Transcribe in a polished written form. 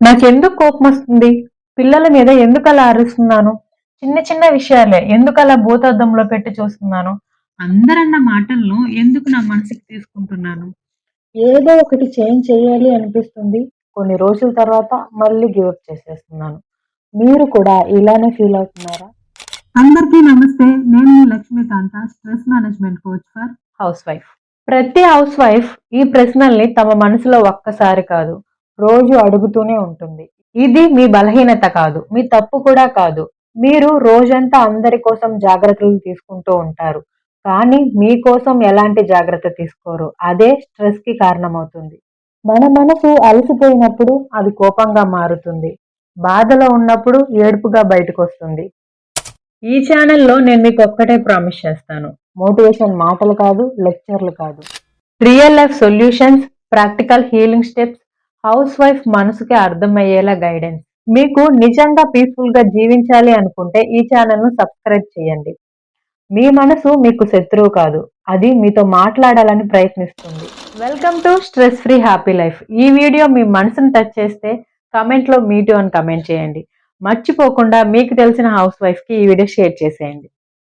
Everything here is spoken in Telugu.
నాకెందుకు కోపమొస్తుంది? పిల్లల మీద ఎందుకలా అరుస్తున్నాను? చిన్న చిన్న విషయాలే ఎందుకలా భూతద్దంలో పెట్టి చూస్తున్నాను? అందరన్న మాటలను ఎందుకు నా మనసుకి తీసుకుంటున్నాను? ఏదో ఒకటి చేంజ్ చేయాలి అనిపిస్తుంది. కొన్ని రోజుల తర్వాత మళ్ళీ గివ్ అప్ చేసేస్తున్నాను. మీరు కూడా ఇలానే ఫీల్ అవుతున్నారా? అందరికీ నమస్తే. నేను మీ Lakshmikanta, stress management coach for house wife. ప్రతి హౌస్ వైఫ్ ఈ ప్రశ్నల్ని తమ మనసులో ఒక్కసారి కాదు, రోజు అడుగుతూనే ఉంటుంది. ఇది మీ బలహీనత కాదు, మీ తప్పు కూడా కాదు. మీరు రోజంతా అందరి కోసం జాగ్రత్తలు తీసుకుంటూ ఉంటారు. కానీ మీకోసం ఎలాంటి జాగ్రత్త తీసుకోరు. అదే స్ట్రెస్‌కి కారణమవుతుంది. మన మనసు అలసిపోయినప్పుడు అది కోపంగా మారుతుంది. బాధలో ఉన్నప్పుడు ఏడుపుగా బయటకొస్తుంది. ఈ ఛానల్‌లో నేను మీకు ఒక్కటే ప్రామిస్ చేస్తాను. మోటివేషన్ మాటలు కాదు, లెక్చర్లు కాదు. Real life solutions, practical healing steps, house wife మనసుకి అర్థమయ్యేలా గైడెన్స్. మీకు నిజంగా పీస్‌ఫుల్‌గా జీవించాలి అనుకుంటే ఈ ఛానల్‌ను సబ్స్క్రైబ్ చేయండి. మీ మనసు మీకు శత్రువు కాదు. అది మీతో మాట్లాడాలని ప్రయత్నిస్తుంది. Welcome to stress free happy life. ఈ వీడియో మీ మనసుని టచ్ చేస్తే కామెంట్‌లో మీ టూ అని కామెంట్ చేయండి. మర్చిపోకుండా మీకు తెలిసిన హౌస్ వైఫ్‌కి ఈ వీడియో షేర్ చేసేయండి.